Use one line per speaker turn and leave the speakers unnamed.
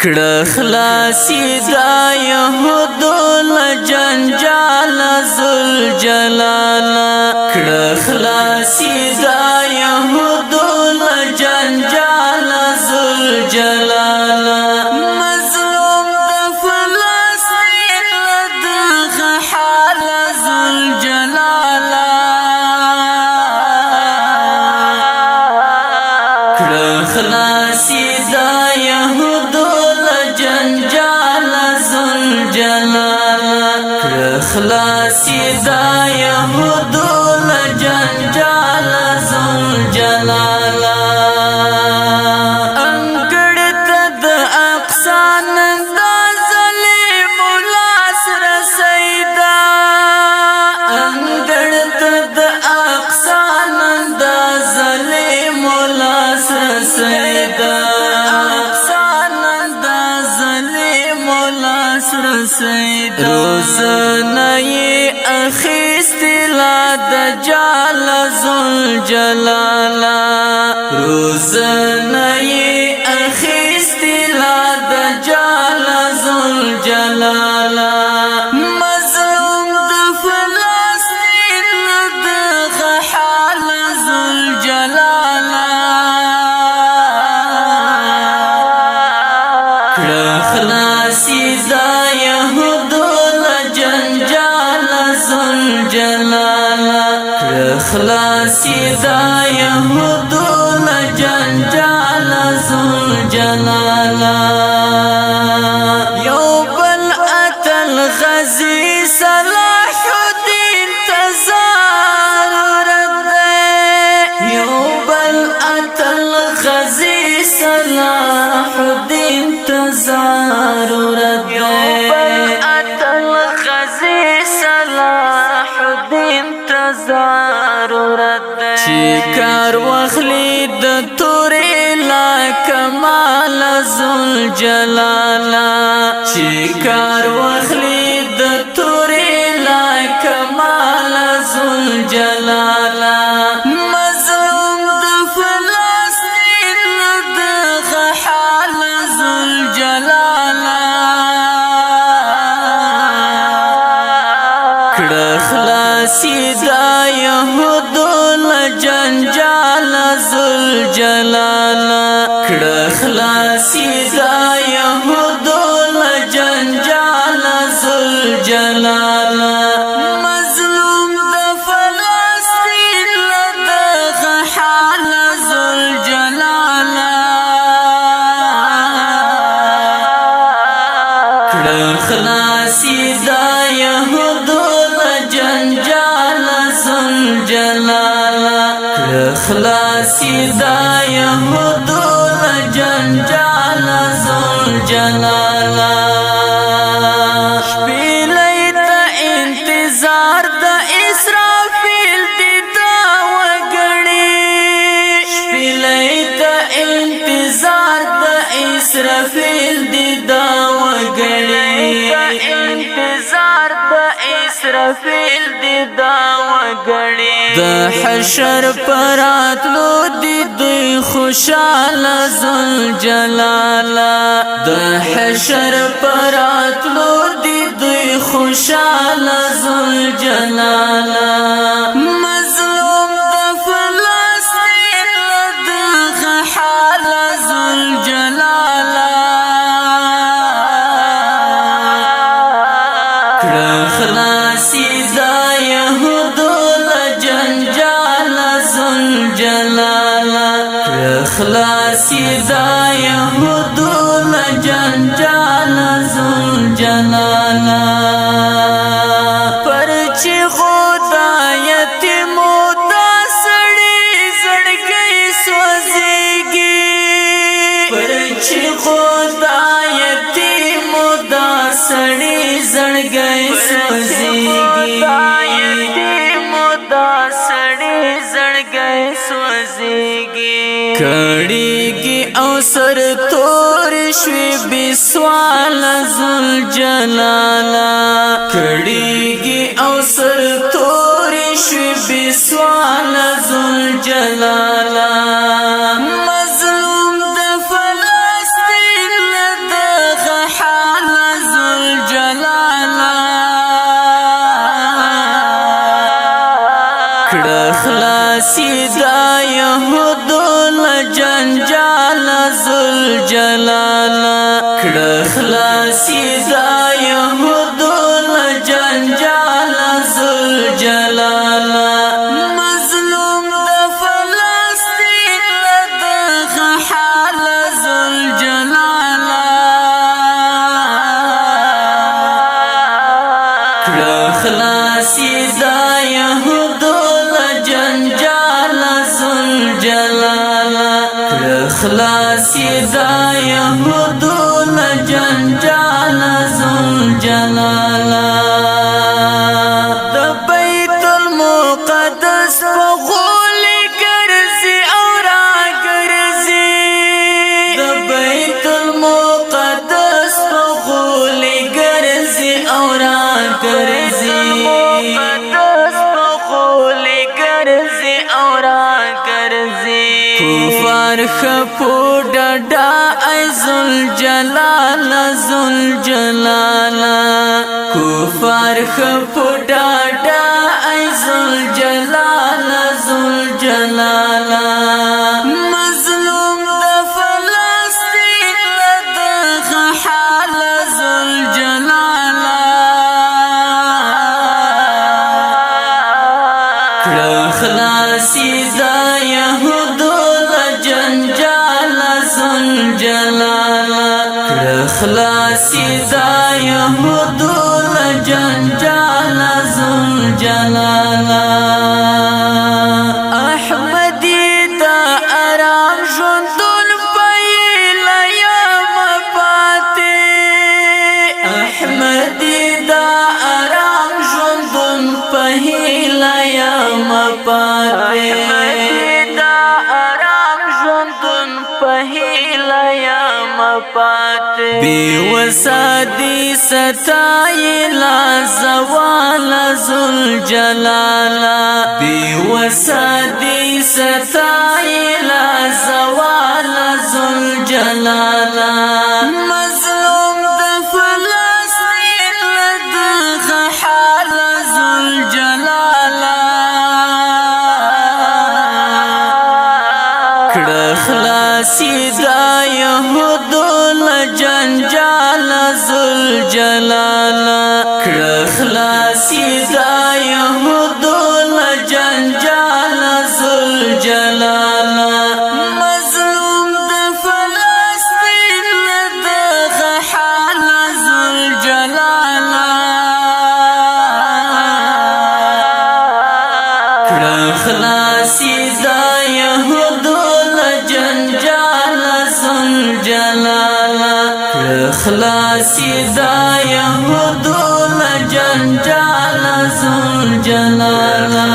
کړه خلاصي دا يهودو لجنجال ذل جلال کړه خلاصي دا يهودو لجنجال ذل جلال مظلوم د فلسطین لدغه حال ذل جلال کړه خلاصي دا يهودو لجنجال ذل جلال کړه خلاصي دا يهودو لجنجال ذل جلال انګړ ته د اقصا نن دا ظالم لاس رسیدا انګړ ته د اقصا نن دا ظالم لاس رسیدا روزنه اخیستلا د جال ذل جلال روزنه اخیستلا د جال ذل جلال مظلوم د فلسطین دغه حال ذل جلال کړه خلاصي دا يهودو لجنجال ذل جلال کړه خلاصي دا يهودو لجنجال ذل جلال یو بل اتل غزي صلاح الدین تزارت یو بل اتل غزي صلاح الدین تزارت کار واخلی د تورې لا کمال ذل جلال چې کار واخلی د تورې لا کمال ذل جلال مظلوم د فلسطین دغه حال ذل جلال کړه خلاصي دا يهودو لجنجال ذل جلال کړه خلاصي دا يهودو لجنجال ذل جلال مظلوم د فلسطین دغه حال ذل جلال کړه خلاصي دا يهودو لجنجال ذل جلال خلاصي دا يهودو لجنجال ذل جلال شپېلۍ ته انتظار د اسرافیل دي دا وګړي شپېلۍ ته انتظار د اسرافیل دي دا وګړي انتظار د اسرافیل دي دا وګړي د حشر پراتلو دی دوی خوشاله ذل جلال د حشر پراتلو دی دوی خوشاله ذل جلال مظلوم د فلسطین دغه حال ذل جلال کړه خلاصي دا يهودو لجنجال ذل جلال کړه خلاصي دا يهودو لجنجال ذل جلال پرچی خدا یتیمو دا سړی زړګی سوځيږي پرچی خدا یتیمو دا سړی زړګی سوځيږي کړيږي او سر تور شوي بسوال ذل جلال کړيږي او سر تور شوي بسوال ذل جلال مظلوم د فلسطین د خلاصی دا یهودو لجنجال ذوالجلالا کړه خلاصی دا یهودو لجنجال ذوالجلالا مظلوم د فلسطین لدغه حال ذوالجلالا کړه خلاصی دا یهودو خلاصی دا یهودو لجنجال ذوالجلالا د بیت المقدس په غولي ګرځي او را ګرځي د بیت المقدس په غولي ګرځي او را ګرځي کفار خپو ډډا ای ذوالجلال ذوالجلال کفار خپو ډډا ای ذوالجلال ذوالجلال مظلوم د فلسطین لدغه حال ذوالجلال کړه خلاصی دا یهودو خلاصی دا یهودو لجنجال ذوالجلالا احمدی دا ارام ژوندون پیله یم پاتې احمدی دا ارام ژوندون پیله یم پاتې بی وسادی ستای لا زوال ذوالجلالا بی وسادی ستای لا زوال ذوالجلالا مظلوم د فلسطین لدغه حال ذوالجلالا کړه خلاصی دا یهودو لجنجال ذوالجلالا کړه خلاصی دا یهودو لجنجال ذوالجلالا مظلوم د فلسطین لدغه حال ذوالجلالا کړه خلاصی دا یهودو لجنجال ذوالجلالا خلاصی دا یهودو لجنجال ذوالجلالا